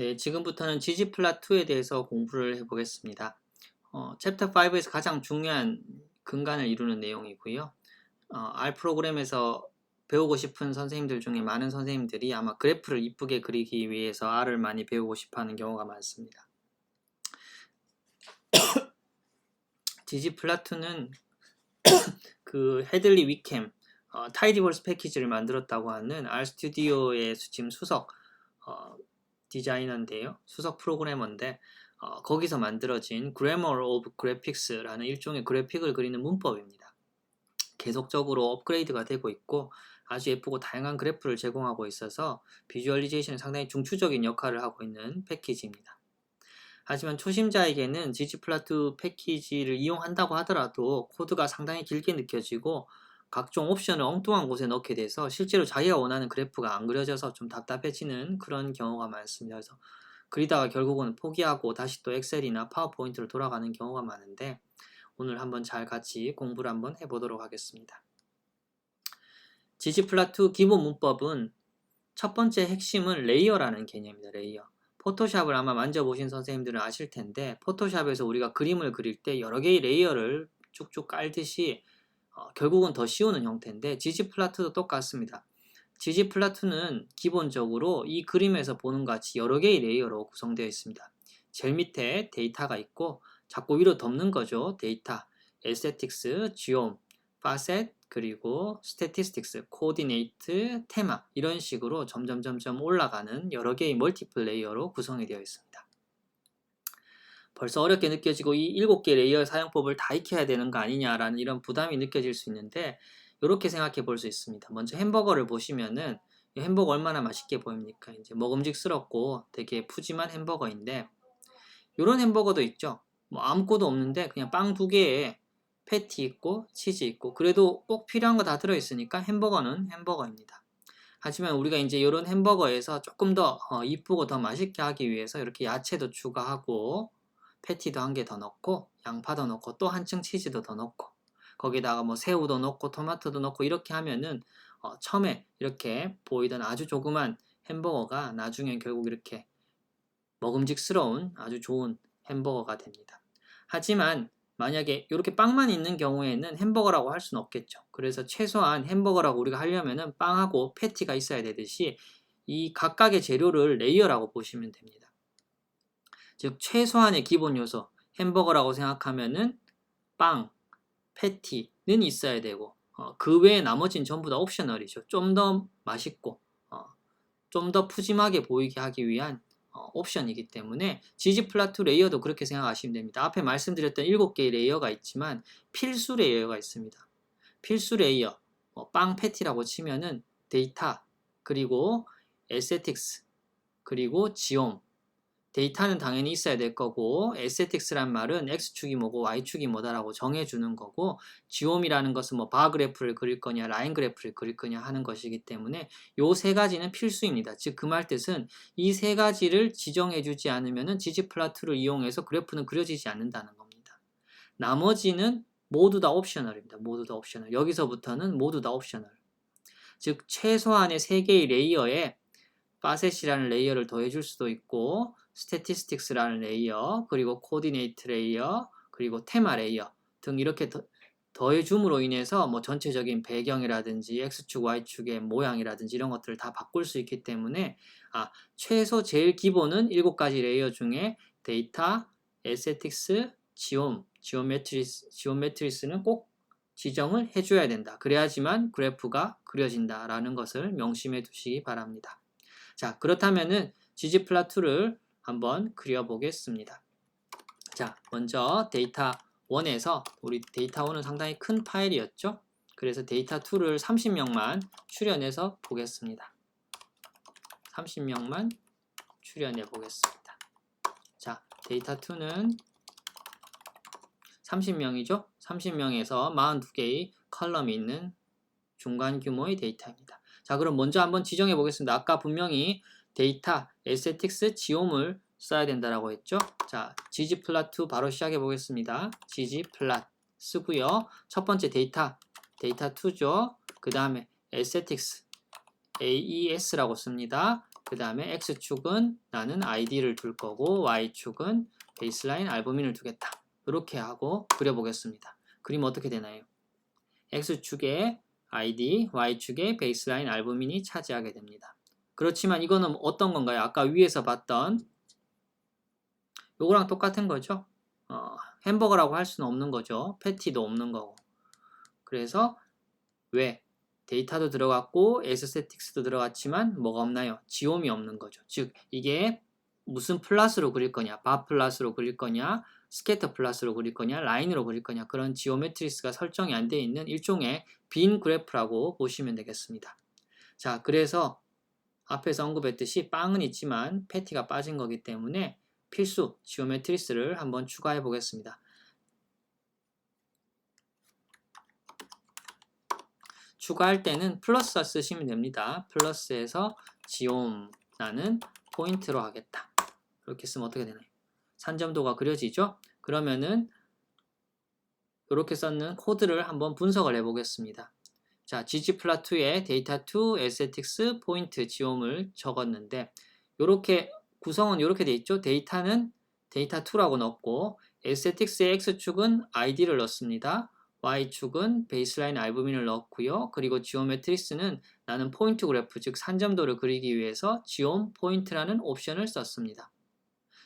네, 지금부터는 ggplot2에 대해서 공부를 해보겠습니다. 챕터 5에서 가장 중요한 근간을 이루는 내용이고요. R 프로그램에서 배우고 싶은 선생님들 중에 많은 선생님들이 아마 그래프를 이쁘게 그리기 위해서 R을 많이 배우고 싶어 하는 경우가 많습니다. ggplot2는 그 헤들리 위캠 타이디버스 패키지를 만들었다고 하는 RStudio의 지금 수석 디자이너인데요. 수석 프로그래머인데 거기서 만들어진 Grammar of Graphics라는 일종의 그래픽을 그리는 문법입니다. 계속적으로 업그레이드가 되고 있고 아주 예쁘고 다양한 그래프를 제공하고 있어서 비주얼리제이션에 상당히 중추적인 역할을 하고 있는 패키지입니다. 하지만 초심자에게는 ggplot2 패키지를 이용한다고 하더라도 코드가 상당히 길게 느껴지고 각종 옵션을 엉뚱한 곳에 넣게 돼서 실제로 자기가 원하는 그래프가 안 그려져서 좀 답답해지는 그런 경우가 많습니다. 그래서 그리다가 결국은 포기하고 다시 또 엑셀이나 파워포인트로 돌아가는 경우가 많은데 오늘 한번 잘 같이 공부를 한번 해보도록 하겠습니다. ggplot2 기본 문법은 첫 번째 핵심은 레이어라는 개념입니다. 레이어. 포토샵을 아마 만져보신 선생님들은 아실 텐데 포토샵에서 우리가 그림을 그릴 때 여러 개의 레이어를 쭉쭉 깔듯이 결국은 더 씌우는 형태인데 ggplot2도 똑같습니다. ggplot2는 기본적으로 이 그림에서 보는 것 같이 여러 개의 레이어로 구성되어 있습니다. 제일 밑에 데이터가 있고 자꾸 위로 덮는 거죠. 데이터, 에스테틱스, 지옴, 파셋, 그리고 스태티스틱스, 코디네이트, 테마 이런 식으로 점점 올라가는 여러 개의 멀티플 레이어로 구성이 되어 있습니다. 벌써 어렵게 느껴지고 이 7개 레이어 사용법을 다 익혀야 되는 거 아니냐라는 이런 부담이 느껴질 수 있는데 이렇게 생각해 볼 수 있습니다. 먼저 햄버거를 보시면은 이 햄버거 얼마나 맛있게 보입니까? 이제 먹음직스럽고 되게 푸짐한 햄버거인데 이런 햄버거도 있죠. 뭐 아무것도 없는데 그냥 빵 2개에 패티 있고 치즈 있고 그래도 꼭 필요한 거 다 들어있으니까 햄버거는 햄버거입니다. 하지만 우리가 이제 이런 햄버거에서 조금 더 이쁘고 더 맛있게 하기 위해서 이렇게 야채도 추가하고 패티도 한 개 더 넣고 양파도 넣고 또 한층 치즈도 더 넣고 거기다가 뭐 새우도 넣고 토마토도 넣고 이렇게 하면은 처음에 이렇게 보이던 아주 조그만 햄버거가 나중에 결국 이렇게 먹음직스러운 아주 좋은 햄버거가 됩니다. 하지만 만약에 이렇게 빵만 있는 경우에는 햄버거라고 할 수는 없겠죠. 그래서 최소한 햄버거라고 우리가 하려면은 빵하고 패티가 있어야 되듯이 이 각각의 재료를 레이어라고 보시면 됩니다. 즉 최소한의 기본 요소 햄버거라고 생각하면은 빵, 패티는 있어야 되고 그 외에 나머지는 전부 다 옵셔널이죠. 좀 더 맛있고 좀 더 푸짐하게 보이게 하기 위한 옵션이기 때문에 ggplot2 레이어도 그렇게 생각하시면 됩니다. 앞에 말씀드렸던 7개의 레이어가 있지만 필수 레이어가 있습니다. 필수 레이어 빵 패티라고 치면은 데이터 그리고 에스테틱스 그리고 지옴 데이터는 당연히 있어야 될 거고 에스테틱스란 말은 X축이 뭐고 Y축이 뭐다라고 정해주는 거고 지옴이라는 것은 뭐 바 그래프를 그릴 거냐 라인 그래프를 그릴 거냐 하는 것이기 때문에 요 세 가지는 필수입니다. 즉 그 말 뜻은 이 세 가지를 지정해주지 않으면 ggplot2를 이용해서 그래프는 그려지지 않는다는 겁니다. 나머지는 모두 다 옵셔널입니다. 모두 다 옵셔널. 여기서부터는 모두 다 옵셔널. 즉 최소한의 3개의 레이어에 파셋이라는 레이어를 더해줄 수도 있고 스태티스틱스라는 레이어 그리고 코디네이트 레이어 그리고 테마 레이어 등 이렇게 더해줌으로 인해서 뭐 전체적인 배경이라든지 X축, Y축의 모양이라든지 이런 것들을 다 바꿀 수 있기 때문에 최소 제일 기본은 7가지 레이어 중에 데이터, 에스테틱스, 지오메트리스는 꼭 지정을 해줘야 된다. 그래야지만 그래프가 그려진다라는 것을 명심해 두시기 바랍니다. 자, 그렇다면은 ggplot2를 한번 그려보겠습니다. 자, 먼저 데이터 1에서 우리 데이터 1은 상당히 큰 파일이었죠? 그래서 데이터 2를 30명만 출연해서 보겠습니다. 30명만 출연해 보겠습니다. 자, 데이터 2는 30명이죠? 30명에서 42개의 컬럼이 있는 중간 규모의 데이터입니다. 자, 그럼 먼저 한번 지정해 보겠습니다. 아까 분명히 데이터, 에스테틱스, 지옴을 써야 된다라고 했죠? 자, ggplot2 바로 시작해 보겠습니다. ggplot 쓰고요. 첫 번째 데이터 2죠. 그 다음에 에스테틱스, AES라고 씁니다. 그 다음에 X축은 나는 ID를 둘 거고 Y축은 베이스라인 알부민을 두겠다. 이렇게 하고 그려보겠습니다. 그림 어떻게 되나요? X축에 ID, Y축에 베이스라인 알부민이 차지하게 됩니다. 그렇지만 이거는 어떤 건가요? 아까 위에서 봤던 요거랑 똑같은 거죠. 햄버거라고 할 수는 없는 거죠. 패티도 없는 거고. 그래서 왜? 데이터도 들어갔고 에스테틱스도 들어갔지만 뭐가 없나요? 지옴이 없는 거죠. 즉 이게 무슨 플러스로 그릴 거냐, 바 플러스로 그릴 거냐, 스캐터 플러스로 그릴 거냐, 라인으로 그릴 거냐, 그런 지오메트리스가 설정이 안 되어 있는 일종의 빈 그래프라고 보시면 되겠습니다. 자, 그래서 앞에서 언급했듯이 빵은 있지만 패티가 빠진 거기 때문에 필수 지오메트리스를 한번 추가해 보겠습니다. 추가할 때는 플러스 쓰시면 됩니다. 플러스에서 지옴 나는 포인트로 하겠다. 이렇게 쓰면 어떻게 되나요? 산점도가 그려지죠? 그러면은 이렇게 썼는 코드를 한번 분석을 해보겠습니다. 자, ggplot2에 data2, aesthetics, 포인트, 지옴을 적었는데 이렇게 구성은 이렇게 돼 있죠? 데이터는 data2라고 넣었고 aesthetics의 x축은 id를 넣습니다. y축은 베이스라인 알부민을 넣었고요. 그리고 지오메트리스는 나는 포인트 그래프, 즉 산점도를 그리기 위해서 지옴 포인트라는 옵션을 썼습니다.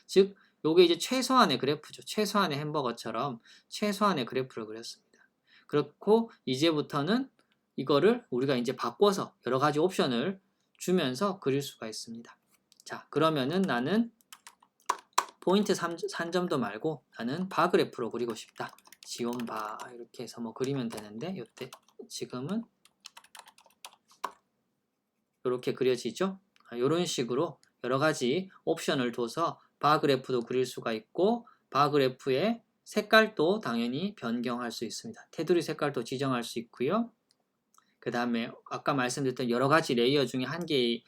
즉 요게 이제 최소한의 그래프죠. 최소한의 햄버거처럼 최소한의 그래프를 그렸습니다. 그렇고 이제부터는 이거를 우리가 이제 바꿔서 여러 가지 옵션을 주면서 그릴 수가 있습니다. 자, 그러면은 나는 포인트 산점도 말고 나는 바 그래프로 그리고 싶다. 지온 바 이렇게 해서 뭐 그리면 되는데 이때 지금은 이렇게 그려지죠. 이런 식으로 여러 가지 옵션을 둬서 바 그래프도 그릴 수가 있고 바 그래프의 색깔도 당연히 변경할 수 있습니다. 테두리 색깔도 지정할 수 있고요. 그 다음에 아까 말씀드렸던 여러 가지 레이어 중에 한 개의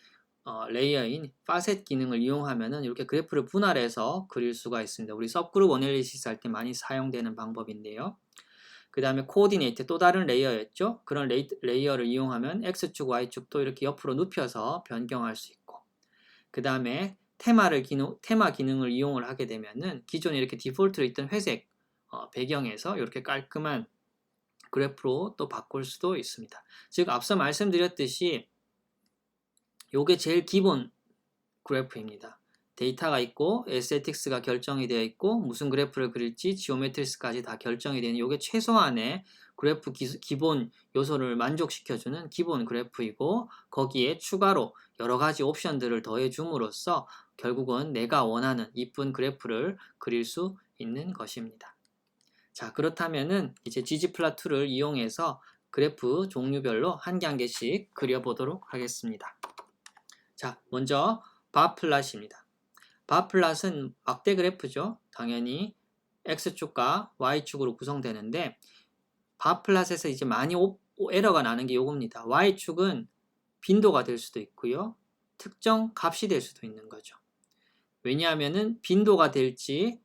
레이어인 파셋 기능을 이용하면은 이렇게 그래프를 분할해서 그릴 수가 있습니다. 우리 서브그룹 어널리시스 할 때 많이 사용되는 방법인데요. 그 다음에 코오디네이트 또 다른 레이어였죠. 그런 레이어를 이용하면 X축, Y축도 이렇게 옆으로 눕혀서 변경할 수 있고 그 다음에 테마 기능을 이용을 하게 되면은 기존에 이렇게 디폴트로 있던 회색 배경에서 이렇게 깔끔한 그래프로 또 바꿀 수도 있습니다. 즉 앞서 말씀드렸듯이 요게 제일 기본 그래프입니다. 데이터가 있고 에스테틱스가 결정이 되어 있고 무슨 그래프를 그릴지 지오메트리스까지 다 결정이 되는 요게 최소한의 그래프 기본 요소를 만족시켜주는 기본 그래프이고 거기에 추가로 여러 가지 옵션들을 더해 줌으로써 결국은 내가 원하는 이쁜 그래프를 그릴 수 있는 것입니다. 자, 그렇다면은 이제 ggplot2를 이용해서 그래프 종류별로 한 개 한 개씩 그려보도록 하겠습니다. 자, 먼저 바플롯입니다. 바플롯은 막대 그래프죠. 당연히 X축과 Y축으로 구성되는데 바플롯에서 이제 많이 에러가 나는 게 요겁니다. Y축은 빈도가 될 수도 있고요. 특정 값이 될 수도 있는 거죠. 왜냐하면은 빈도가 될지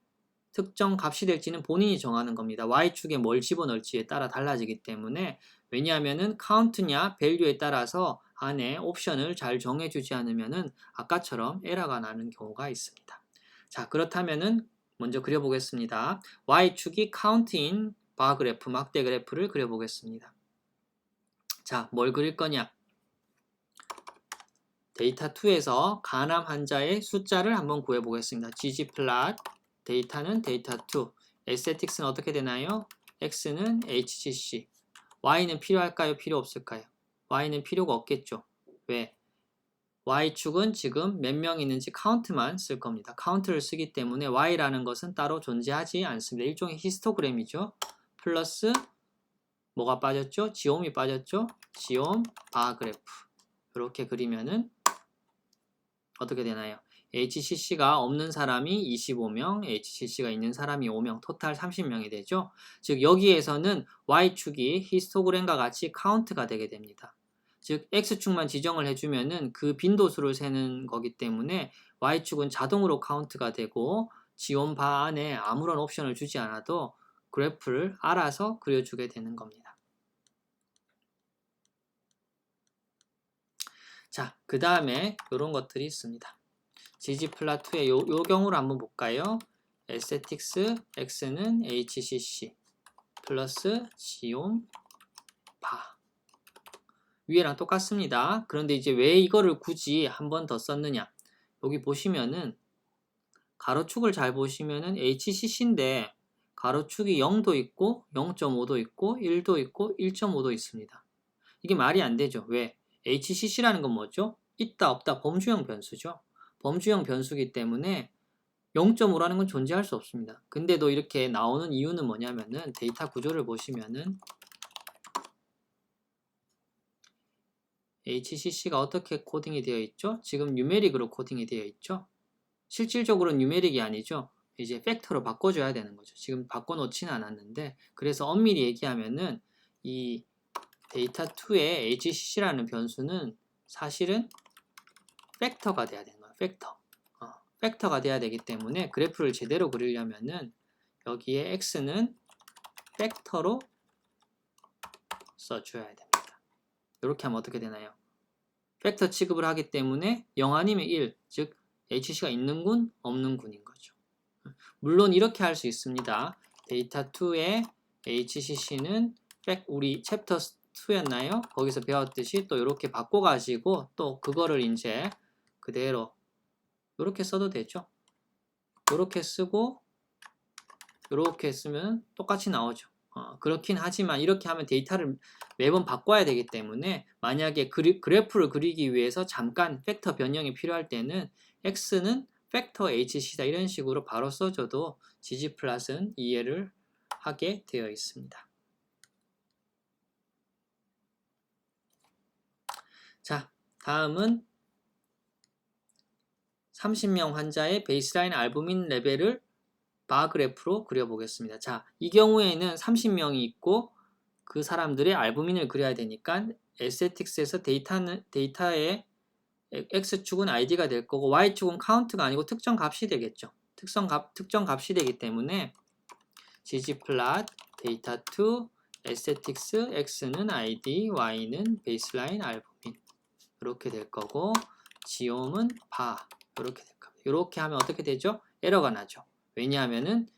특정 값이 될지는 본인이 정하는 겁니다. Y축에 뭘 집어넣을지에 따라 달라지기 때문에 왜냐하면은 카운트냐 밸류에 따라서 안에 옵션을 잘 정해주지 않으면은 아까처럼 에러가 나는 경우가 있습니다. 자, 그렇다면은 먼저 그려보겠습니다. Y축이 카운트인 바 그래프, 막대 그래프를 그려보겠습니다. 자, 뭘 그릴 거냐? 데이터 2에서 간암 환자의 숫자를 한번 구해보겠습니다. ggplot 데이터는 데이터 2, 에스테틱스는 어떻게 되나요? x는 hgc, y는 필요할까요? 필요 없을까요? y는 필요가 없겠죠. 왜? y축은 지금 몇 명 있는지 카운트만 쓸 겁니다. 카운트를 쓰기 때문에 y라는 것은 따로 존재하지 않습니다. 일종의 히스토그램이죠. 플러스 뭐가 빠졌죠? 지옴이 빠졌죠? 지옴 바 그래프 이렇게 그리면은 어떻게 되나요? HCC가 없는 사람이 25명, HCC가 있는 사람이 5명, 토탈 30명이 되죠. 즉 여기에서는 Y축이 히스토그램과 같이 카운트가 되게 됩니다. 즉 X축만 지정을 해주면은 그 빈도수를 세는 거기 때문에 Y축은 자동으로 카운트가 되고 지원 바 안에 아무런 옵션을 주지 않아도 그래프를 알아서 그려주게 되는 겁니다. 자, 그 다음에 이런 것들이 있습니다. ggplot2의 요 경우를 한번 볼까요? aesthetics x는 hcc 플러스 geom 바 위에랑 똑같습니다. 그런데 이제 왜 이거를 굳이 한 번 더 썼느냐? 여기 보시면은 가로축을 잘 보시면은 hcc인데 가로축이 0도 있고 0.5도 있고 1도 있고 1.5도 있습니다. 이게 말이 안 되죠. 왜? hcc라는 건 뭐죠? 있다 없다 범주형 변수죠. 범주형 변수기 때문에 0.5라는 건 존재할 수 없습니다. 근데도 이렇게 나오는 이유는 뭐냐면은 데이터 구조를 보시면은 HCC가 어떻게 코딩이 되어 있죠? 지금 뉴메릭으로 코딩이 되어 있죠? 실질적으로는 뉴메릭이 아니죠. 이제 팩터로 바꿔줘야 되는 거죠. 지금 바꿔놓지는 않았는데 그래서 엄밀히 얘기하면은 이 데이터2의 HCC라는 변수는 사실은 팩터가 돼야 되는 거예요. 팩터가 돼야 되기 때문에 그래프를 제대로 그리려면은 여기에 x는 팩터로 써줘야 됩니다. 이렇게 하면 어떻게 되나요? 팩터 취급을 하기 때문에 0 아니면 1, 즉 HC가 있는 군, 없는 군인 거죠. 물론 이렇게 할 수 있습니다. 데이터2의 HCC는 우리 챕터 2였나요? 거기서 배웠듯이 또 이렇게 바꿔가지고 또 그거를 이제 그대로 이렇게 써도 되죠. 이렇게 쓰고 이렇게 쓰면 똑같이 나오죠. 그렇긴 하지만 이렇게 하면 데이터를 매번 바꿔야 되기 때문에 만약에 그래프를 그리기 위해서 잠깐 팩터 변형이 필요할 때는 x는 팩터 hc다 이런 식으로 바로 써줘도 ggplot은 이해를 하게 되어 있습니다. 자, 다음은 30명 환자의 베이스라인 알부민 레벨을 바 그래프로 그려보겠습니다. 자, 이 경우에는 30명이 있고 그 사람들의 알부민을 그려야 되니까 에스테틱스에서 데이터의 x축은 id가 될 거고 y축은 카운트가 아니고 특정 값이 되겠죠. 특정 값이 되기 때문에 ggplot data2 aesthetics x는 id, y는 baseline 알부민 이렇게 될 거고 geom은 바 이렇게 될 겁니다. 이렇게 하면 어떻게 되죠? 에러가 나죠. 왜냐하면은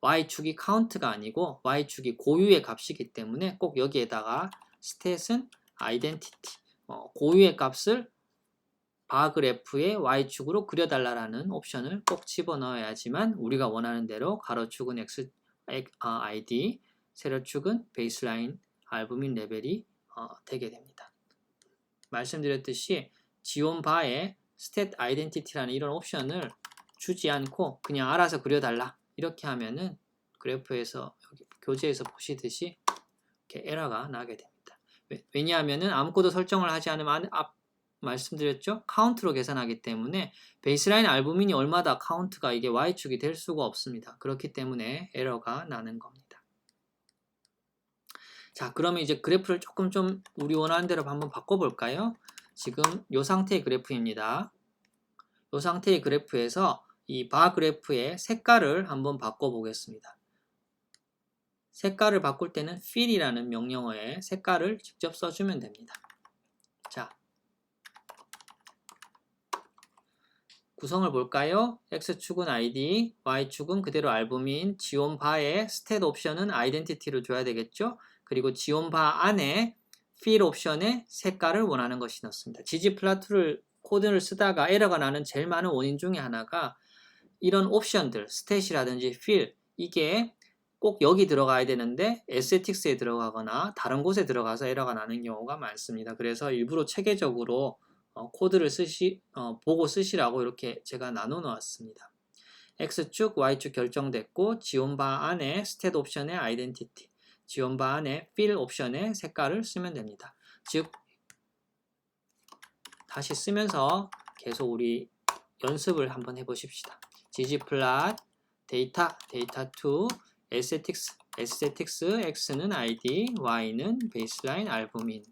y축이 카운트가 아니고 y축이 고유의 값이기 때문에 꼭 여기에다가 stat은 identity 고유의 값을 바 그래프의 y축으로 그려달라는 옵션을 꼭 집어넣어야지만 우리가 원하는 대로 가로축은 id, 세로축은 베이스라인 알부민 레벨이 되게 됩니다. 말씀드렸듯이 지온바에 stat identity라는 이런 옵션을 주지 않고 그냥 알아서 그려달라 이렇게 하면은 그래프에서 여기 교재에서 보시듯이 이렇게 에러가 나게 됩니다. 왜냐하면은 아무것도 설정을 하지 않으면 말씀드렸죠? 카운트로 계산하기 때문에 베이스라인 알부민이 얼마다 카운트가 이게 y축이 될 수가 없습니다. 그렇기 때문에 에러가 나는 겁니다. 자, 그러면 이제 그래프를 조금 좀 우리 원하는 대로 한번 바꿔볼까요? 지금 이 상태의 그래프입니다. 이 상태의 그래프에서 이 바 그래프의 색깔을 한번 바꿔보겠습니다. 색깔을 바꿀 때는 fill이라는 명령어에 색깔을 직접 써주면 됩니다. 자, 구성을 볼까요? x축은 id, y축은 그대로 알부민, 지온바의 stat 옵션은 identity로 줘야 되겠죠? 그리고 지온바 안에 fill 옵션에 색깔을 원하는 것이 넣습니다. ggplot를 코드를 쓰다가 에러가 나는 제일 많은 원인 중에 하나가 이런 옵션들, stat이라든지 fill 이게 꼭 여기 들어가야 되는데 aesthetics에 들어가거나 다른 곳에 들어가서 에러가 나는 경우가 많습니다. 그래서 일부러 체계적으로 코드를 보고 쓰시라고 이렇게 제가 나눠 놓았습니다. X축, Y축 결정됐고 지온바 안에 stat 옵션의 identity, 지온바 안에 fill 옵션의 색깔을 쓰면 됩니다. 즉 다시 쓰면서 계속 우리 연습을 한번 해보십시다. ggplot data2 aesthetics x는 id, y는 baseline 알부민.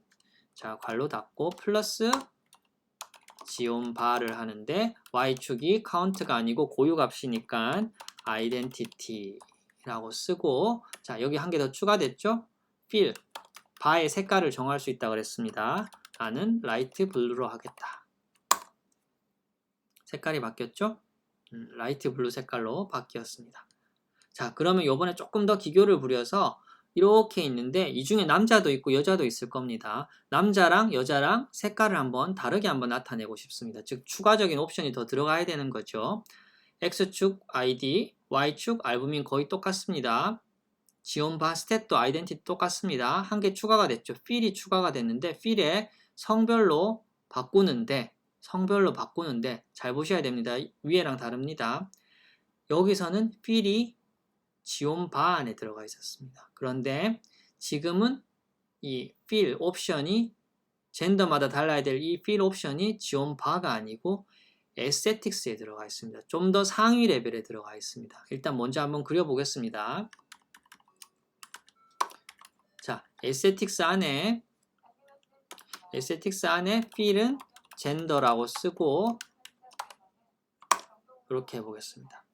자, 괄호 닫고 플러스 지온바를 하는데 y축이 카운트가 아니고 고유값이니까 identity라고 쓰고 자 여기 한 개 더 추가됐죠? fill 바의 색깔을 정할 수 있다고 그랬습니다. 나는 라이트 블루로 하겠다. 색깔이 바뀌었죠? 라이트 블루 색깔로 바뀌었습니다. 자, 그러면 요번에 조금 더 기교를 부려서 이렇게 있는데 이 중에 남자도 있고 여자도 있을 겁니다. 남자랑 여자랑 색깔을 한번 다르게 한번 나타내고 싶습니다. 즉 추가적인 옵션이 더 들어가야 되는 거죠. X축 ID, Y축 알부민 거의 똑같습니다. 지원바 스탯도 아이덴티티 똑같습니다. 한 개 추가가 됐죠. 필이 추가가 됐는데 필에 성별로 바꾸는데 잘 보셔야 됩니다. 위에랑 다릅니다. 여기서는 필이 지원바 안에 들어가 있었습니다. 그런데 지금은 이 필 옵션이 젠더마다 달라야 될 이 필 옵션이 지원바가 아니고 에스테틱스에 들어가 있습니다. 좀 더 상위 레벨에 들어가 있습니다. 일단 먼저 한번 그려보겠습니다. 자, 에스테틱스 안에 필은 젠더라고 쓰고 이렇게 해보겠습니다.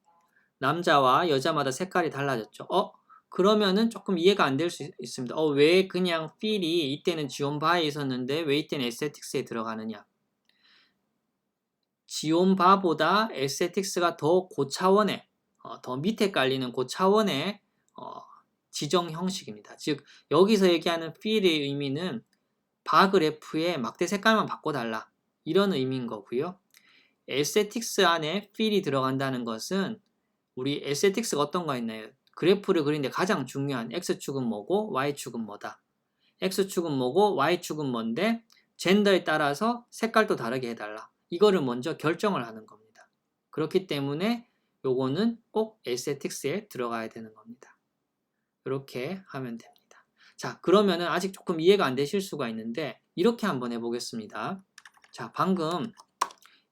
남자와 여자마다 색깔이 달라졌죠. 그러면은 조금 이해가 안 될 수 있습니다. 왜 그냥 필이 이때는 지온바에 있었는데 왜 이때는 에스테틱스에 들어가느냐. 지온바보다 에스테틱스가 더 고차원의 더 밑에 깔리는 고차원의 지정 형식입니다. 즉 여기서 얘기하는 필의 의미는 바그래프의 막대 색깔만 바꿔달라 이런 의미인 거고요. 에스테틱스 안에 필이 들어간다는 것은 우리 에스테틱스가 어떤 거 있나요? 그래프를 그리는데 가장 중요한 X축은 뭐고 Y축은 뭐다. X축은 뭐고 Y축은 뭔데 젠더에 따라서 색깔도 다르게 해달라. 이거를 먼저 결정을 하는 겁니다. 그렇기 때문에 요거는 꼭 에스테틱스에 들어가야 되는 겁니다. 이렇게 하면 됩니다. 자, 그러면은 아직 조금 이해가 안 되실 수가 있는데 이렇게 한번 해보겠습니다. 자, 방금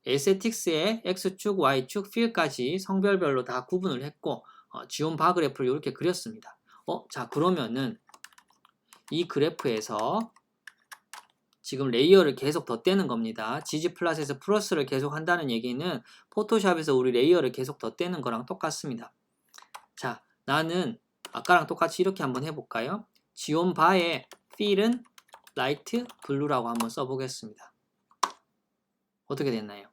에스테틱스의 X축, Y축, 필까지 성별별로 다 구분을 했고 지온 바 그래프를 이렇게 그렸습니다. 자, 그러면은 이 그래프에서 지금 레이어를 계속 덧대는 겁니다. gg플랫에서 플러스를 계속 한다는 얘기는 포토샵에서 우리 레이어를 계속 덧대는 거랑 똑같습니다. 자, 나는 아까랑 똑같이 이렇게 한번 해볼까요? 지온 바의 필은 라이트 블루라고 한번 써보겠습니다. 어떻게 됐나요?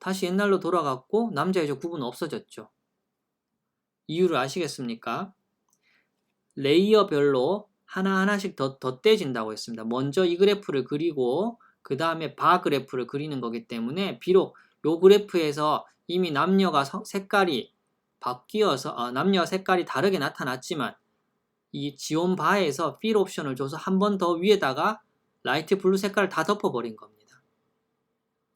다시 옛날로 돌아갔고 남자 여자 구분 없어졌죠. 이유를 아시겠습니까? 레이어별로 하나하나씩 더 덧대진다고 했습니다. 먼저 이 그래프를 그리고 그 다음에 바 그래프를 그리는 거기 때문에 비록 이 그래프에서 이미 남녀가 색깔이 바뀌어서 남녀 색깔이 다르게 나타났지만 이 지온 바에서 필 옵션을 줘서 한 번 더 위에다가 라이트 블루 색깔을 다 덮어버린 겁니다.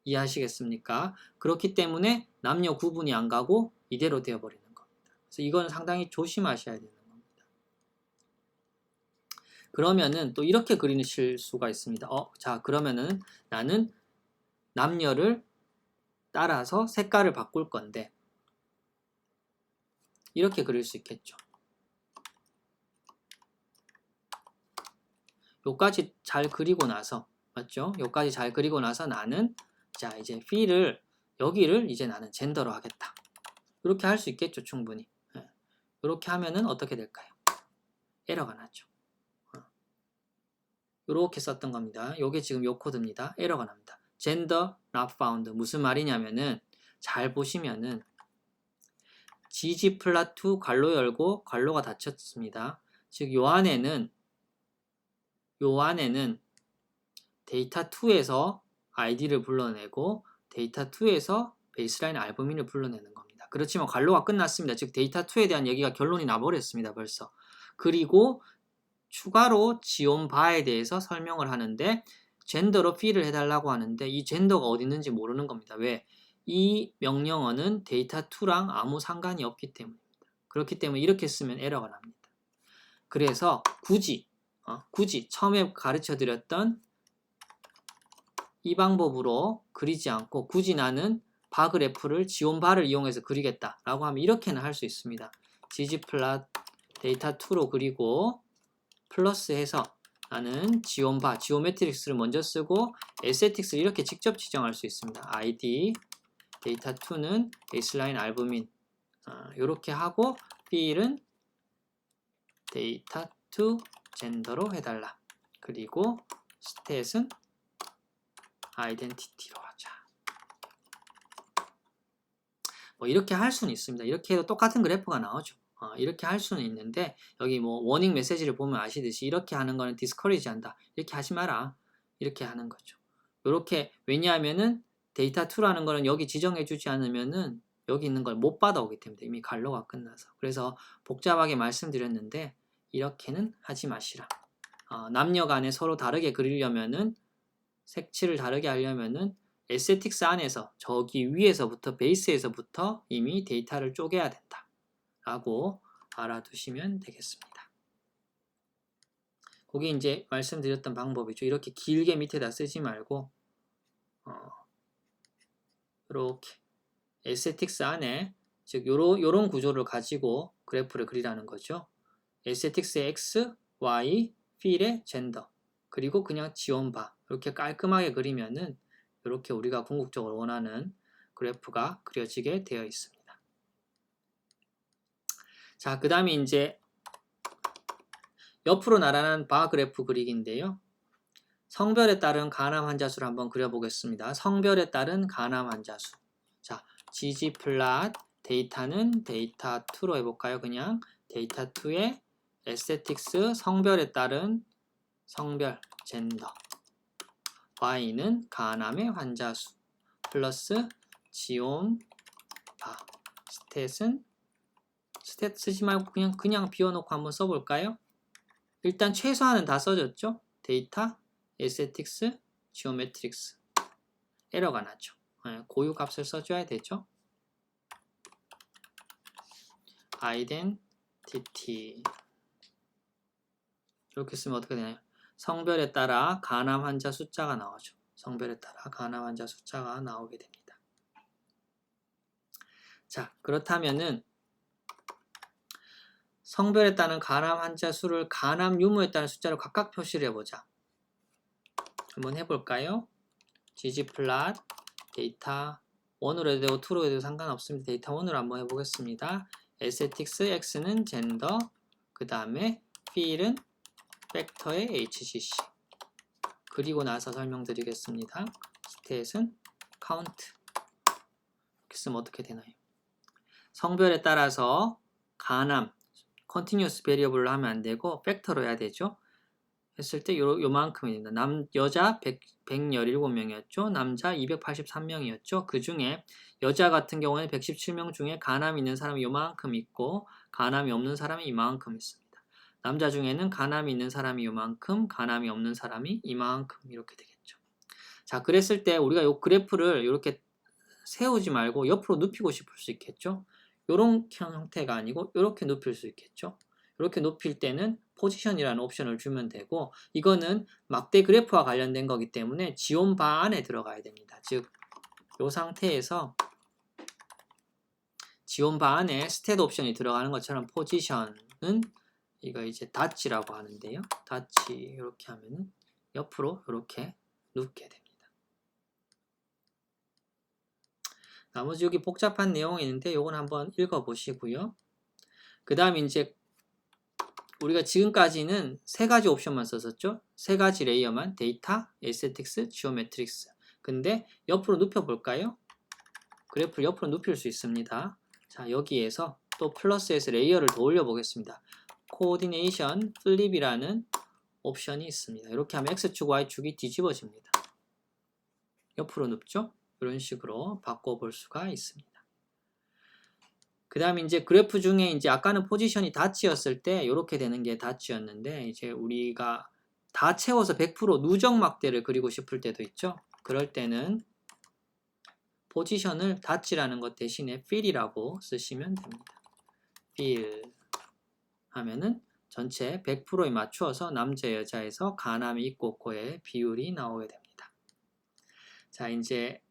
이해하시겠습니까? 그렇기 때문에 남녀 구분이 안 가고 이대로 되어버리는 겁니다. 그래서 이건 상당히 조심하셔야 되는 겁니다. 그러면은 또 이렇게 그리실 수가 있습니다. 자, 그러면은 나는 남녀를 따라서 색깔을 바꿀 건데 이렇게 그릴 수 있겠죠. 요까지 잘 그리고 나서 맞죠? 요까지 잘 그리고 나서 나는 자 이제 필을 여기를 이제 나는 젠더로 하겠다. 이렇게 할 수 있겠죠, 충분히. 이렇게 하면은 어떻게 될까요? 에러가 나죠. 이렇게 썼던 겁니다. 요게 지금 요 코드입니다. 에러가 납니다. gender not found 무슨 말이냐면은 잘 보시면은 gg플랫2 괄로 열고 괄로가 닫혔습니다. 즉 요 안에는 데이터 2에서 id를 불러내고 데이터 2에서 베이스라인 알부민을 불러내는 겁니다. 그렇지만 괄로가 끝났습니다. 즉 데이터 2에 대한 얘기가 결론이 나버렸습니다. 벌써. 그리고 추가로 지온 바에 대해서 설명을 하는데 젠더로 필을 해달라고 하는데 이 젠더가 어디 있는지 모르는 겁니다. 왜? 이 명령어는 데이터 2랑 아무 상관이 없기 때문입니다. 그렇기 때문에 이렇게 쓰면 에러가 납니다. 그래서 굳이 처음에 가르쳐 드렸던 이 방법으로 그리지 않고 굳이 나는 바 그래프를 지온 바를 이용해서 그리겠다 라고 하면 이렇게는 할 수 있습니다. gg플랫 데이터 2로 그리고 플러스 해서 나는 지온 바, 지오메트릭스를 먼저 쓰고 에스테틱스를 이렇게 직접 지정할 수 있습니다. id 데이터 2는 베이스라인 알부민 이렇게 하고 필은 데이터 2 젠더로 해달라. 그리고 스탯은 아이덴티티로 하자. 뭐 이렇게 할 수는 있습니다. 이렇게 해도 똑같은 그래프가 나오죠. 이렇게 할 수는 있는데 여기 뭐 워닝 메시지를 보면 아시듯이 이렇게 하는 거는 디스커리지 한다. 이렇게 하지 마라. 이렇게 하는 거죠. 이렇게 왜냐하면은 데이터 2라는 거는 여기 지정해 주지 않으면은 여기 있는 걸 못 받아오기 때문에 이미 갈로가 끝나서. 그래서 복잡하게 말씀드렸는데 이렇게는 하지 마시라. 남녀 간에 서로 다르게 그리려면은 색칠을 다르게 하려면은 에스테틱스 안에서 저기 위에서부터 베이스에서부터 이미 데이터를 쪼개야 된다 라고 알아두시면 되겠습니다. 그게 이제 말씀드렸던 방법이죠. 이렇게 길게 밑에다 쓰지 말고 이렇게 에스테틱스 안에 즉 요런 구조를 가지고 그래프를 그리라는 거죠. 에스테틱스의 X, Y, 필의 젠더 그리고 그냥 지원바 이렇게 깔끔하게 그리면은 이렇게 우리가 궁극적으로 원하는 그래프가 그려지게 되어 있습니다. 자, 그 다음에 이제 옆으로 나란한 바 그래프 그리기인데요. 성별에 따른 가남 환자수를 한번 그려보겠습니다. 성별에 따른 가남 환자수. 자, gg플롯 데이터는 데이터 2로 해볼까요? 그냥 데이터 2의 에스테틱스 성별에 따른 성별 젠더 y는 가남의 환자수 플러스 지옴 바 스탯은 스탯 쓰지 말고 그냥 비워놓고 한번 써볼까요? 일단 최소한은 다 써졌죠? 데이터, 에스테틱스, 지오메트릭스 에러가 나죠. 고유 값을 써줘야 되죠. 아이덴티티 이렇게 쓰면 어떻게 되나요? 성별에 따라 가남 환자 숫자가 나오죠. 성별에 따라 가남 환자 숫자가 나오게 됩니다. 자, 그렇다면은 성별에 따른 가남 환자 수를 가남 유무에 따른 숫자로 각각 표시를 해보자. 한번 해볼까요? gg플롯 데이터 1으로 해도 되고 2로 해도 상관없습니다. 데이터 1으로 한번 해보겠습니다. 에스테틱스 X는 젠더 그 다음에 필은 팩터의 HCC 그리고 나서 설명드리겠습니다. 스탯은 카운트 이렇게 쓰면 어떻게 되나요? 성별에 따라서 가남 컨티뉴어스 베리어블로 하면 안 되고 팩터로 해야 되죠. 했을 때 요만큼입니다. 여자 117명이었죠. 남자 283명이었죠. 그 중에 여자 같은 경우는 117명 중에 가남이 있는 사람이 요만큼 있고 가남이 없는 사람이 이만큼 있습니다. 남자 중에는 가남이 있는 사람이 요만큼 가남이 없는 사람이 이만큼 이렇게 되겠죠. 자, 그랬을 때 우리가 요 그래프를 이렇게 세우지 말고 옆으로 눕히고 싶을 수 있겠죠. 요런 형태가 아니고 이렇게 눕힐 수 있겠죠. 이렇게 높일 때는 포지션이라는 옵션을 주면 되고 이거는 막대 그래프와 관련된 거기 때문에 지원바 안에 들어가야 됩니다. 즉, 이 상태에서 지원바 안에 스탯 옵션이 들어가는 것처럼 포지션은 이거 이제 닷지라고 하는데요. 닷지 이렇게 하면은 옆으로 이렇게 눕게 됩니다. 나머지 여기 복잡한 내용이 있는데 이건 한번 읽어 보시고요. 그 다음에 이제 우리가 지금까지는 세 가지 옵션만 썼었죠. 세 가지 레이어만 데이터, 에스테틱스, 지오메트릭스. 근데 옆으로 눕혀 볼까요? 그래프를 옆으로 눕힐 수 있습니다. 자, 여기에서 또 플러스에서 레이어를 더 올려 보겠습니다. 코오디네이션 플립이라는 옵션이 있습니다. 이렇게 하면 X축, Y축이 뒤집어집니다. 옆으로 눕죠? 이런 식으로 바꿔볼 수가 있습니다. 그 다음에 이제 그래프 중에 이제 아까는 포지션이 닷지였을 때 이렇게 되는 게 닷지였는데 이제 우리가 다 채워서 100% 누적 막대를 그리고 싶을 때도 있죠. 그럴 때는 포지션을 닷지라는 것 대신에 fill이라고 쓰시면 됩니다. fill 하면은 전체 100%에 맞추어서 남자 여자에서 가남이 있고 없고의 비율이 나오게 됩니다. 자, 이제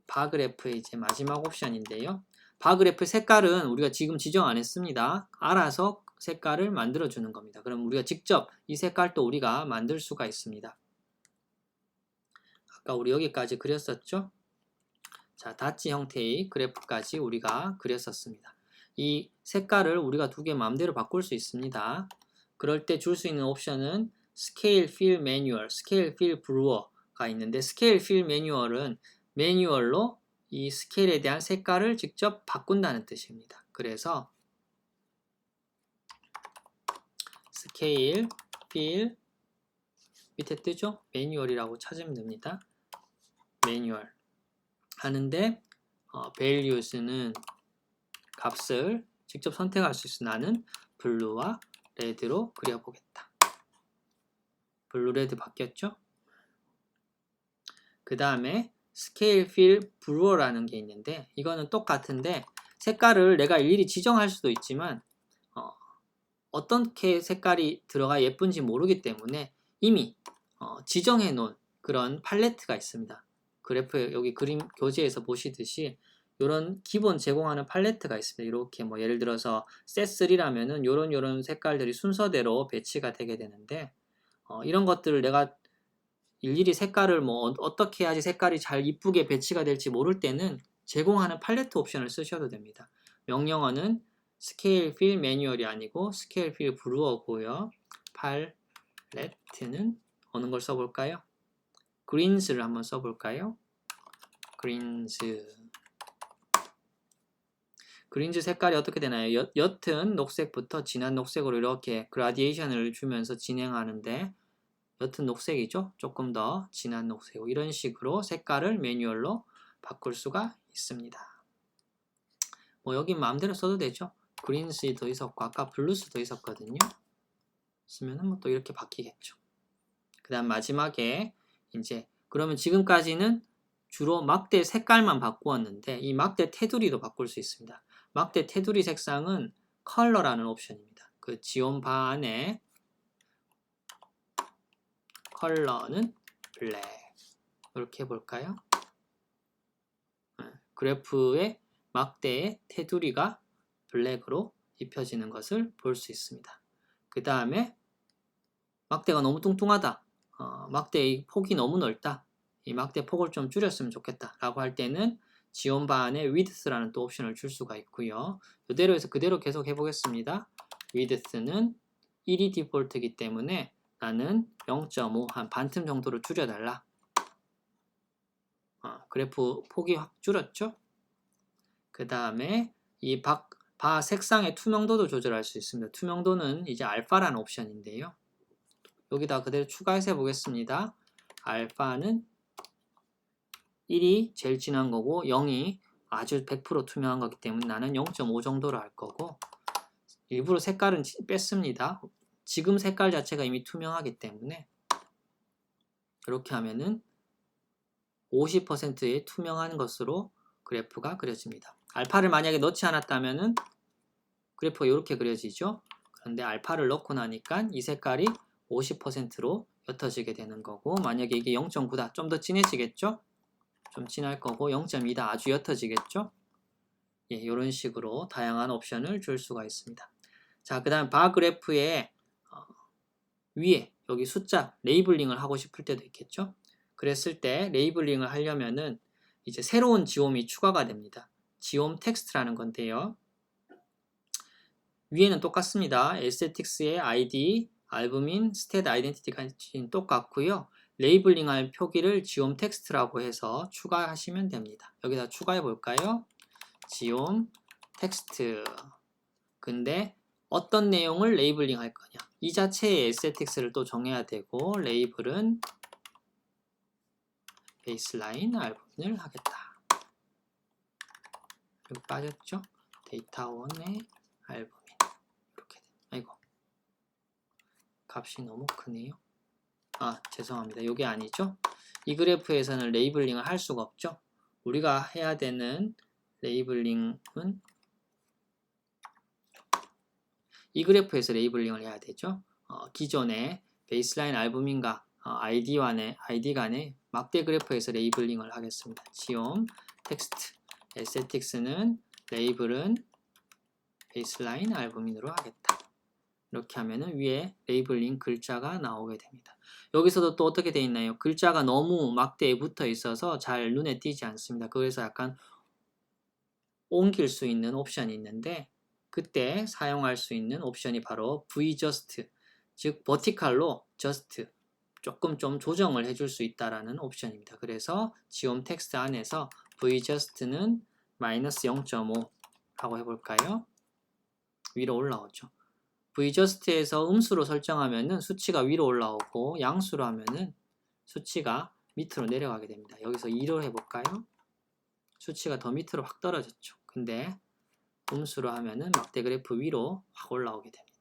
바 그래프의 이제 마지막 옵션인데요. 바 그래프 색깔은 우리가 지금 지정 안 했습니다. 알아서 색깔을 만들어 주는 겁니다. 그럼 우리가 직접 이 색깔도 우리가 만들 수가 있습니다. 아까 우리 여기까지 그렸었죠? 자, 닷지 형태의 그래프까지 우리가 그렸었습니다. 이 색깔을 우리가 두 개 마음대로 바꿀 수 있습니다. 그럴 때 줄 수 있는 옵션은 Scale Fill Manual, Scale Fill Brewer 있는데 스케일 필 매뉴얼은 매뉴얼로 이 스케일에 대한 색깔을 직접 바꾼다는 뜻입니다. 그래서 스케일 필 밑에 뜨죠? 매뉴얼이라고 찾으면 됩니다. 매뉴얼 하는데 values는 값을 직접 선택할 수 있어. 나는 블루와 레드로 그려보겠다. 블루 레드 바뀌었죠? 그 다음에 스케일 필 브루어라는 게 있는데 이거는 똑같은데 색깔을 내가 일일이 지정할 수도 있지만 어떻게 색깔이 들어가 예쁜지 모르기 때문에 이미 지정해 놓은 그런 팔레트가 있습니다. 그래프 여기 그림 교재에서 보시듯이 이런 기본 제공하는 팔레트가 있습니다. 이렇게 뭐 예를 들어서 셋3라면은 요런 색깔들이 순서대로 배치가 되게 되는데 이런 것들을 내가 일일이 색깔을 뭐 어떻게 해야지 색깔이 잘 이쁘게 배치가 될지 모를 때는 제공하는 팔레트 옵션을 쓰셔도 됩니다. 명령어는 스케일 필 매뉴얼이 아니고 스케일 필 브루어고요. 팔레트는 어느 걸 써볼까요? 그린스를 한번 써볼까요? 그린즈 색깔이 어떻게 되나요? 옅은 녹색부터 진한 녹색으로 이렇게 그라디에이션을 주면서 진행하는데 옅은 녹색이죠? 조금 더 진한 녹색으로 이런 식으로 색깔을 매뉴얼로 바꿀 수가 있습니다. 뭐 여기 마음대로 써도 되죠? 그린스도 있었고 아까 블루스도 있었거든요. 쓰면은 뭐 또 이렇게 바뀌겠죠. 그 다음 마지막에 이제 그러면 지금까지는 주로 막대 색깔만 바꾸었는데 이 막대 테두리도 바꿀 수 있습니다. 막대 테두리 색상은 컬러라는 옵션입니다. 그 지온 바 안에 컬러는 블랙 이렇게 해볼까요? 그래프의 막대의 테두리가 블랙으로 입혀지는 것을 볼 수 있습니다. 그 다음에 막대가 너무 뚱뚱하다. 막대의 폭이 너무 넓다. 이 막대 폭을 좀 줄였으면 좋겠다 라고 할 때는 지온 바 안에 width라는 또 옵션을 줄 수가 있고요. 그대로 해서 그대로 계속 해보겠습니다. width는 1이 디폴트이기 때문에 나는 0.5 한 반틈 정도로 줄여달라. 그래프 폭이 확 줄었죠. 그 다음에 이 바 색상의 투명도도 조절할 수 있습니다. 투명도는 이제 알파라는 옵션인데요. 여기다 그대로 추가해서 해보겠습니다. 알파는 1이 제일 진한 거고 0이 아주 100% 투명한 거기 때문에 나는 0.5 정도로 할 거고 일부러 색깔은 뺐습니다. 지금 색깔 자체가 이미 투명하기 때문에 이렇게 하면은 50%의 투명한 것으로 그래프가 그려집니다. 알파를 만약에 넣지 않았다면은 그래프가 이렇게 그려지죠. 그런데 알파를 넣고 나니까 이 색깔이 50%로 옅어지게 되는 거고 만약에 이게 0.9다 좀 더 진해지겠죠? 좀 진할 거고 0.2다 아주 옅어지겠죠? 예, 이런 식으로 다양한 옵션을 줄 수가 있습니다. 자, 그 다음 바 그래프의 위에 여기 숫자 레이블링을 하고 싶을 때도 있겠죠? 그랬을 때 레이블링을 하려면은 이제 새로운 지옴이 추가가 됩니다. 지옴 텍스트라는 건데요. 위에는 똑같습니다. 에스테틱스의 ID, 알부민, 스탯 아이덴티티가 똑같고요. 레이블링할 표기를 지옴 텍스트라고 해서 추가하시면 됩니다. 여기다 추가해 볼까요? 지옴 텍스트. 근데 어떤 내용을 레이블링 할 거냐? 이 자체의 에스테틱스를 또 정해야 되고 레이블은 베이스라인 알부민을 하겠다. 여기 빠졌죠? 데이터1의 알부민. 이렇게. 아이고. 값이 너무 크네요. 죄송합니다. 이게 아니죠? 이 그래프에서는 레이블링을 할 수가 없죠? 우리가 해야 되는 레이블링은 이 그래프에서 레이블링을 해야 되죠? 기존의 베이스라인 알부민과 ID 간의 막대 그래프에서 레이블링을 하겠습니다. 지옴, 텍스트, 에스테틱스는 레이블은 베이스라인 알부민으로 하겠다. 이렇게 하면은 위에 레이블링 글자가 나오게 됩니다. 여기서도 또 어떻게 되어 있나요? 글자가 너무 막대에 붙어 있어서 잘 눈에 띄지 않습니다. 그래서 약간 옮길 수 있는 옵션이 있는데 그때 사용할 수 있는 옵션이 바로 VJust, 즉 버티칼로 just 조금 좀 조정을 해줄 수 있다라는 옵션입니다. 그래서 지움 텍스트 안에서 vjust는 마이너스 0.5 하고 해볼까요? 위로 올라오죠. vjust에서 음수로 설정하면은 수치가 위로 올라오고 양수로 하면은 수치가 밑으로 내려가게 됩니다. 여기서 2로 해볼까요? 수치가 더 밑으로 확 떨어졌죠. 근데 음수로 하면은 막대 그래프 위로 확 올라오게 됩니다.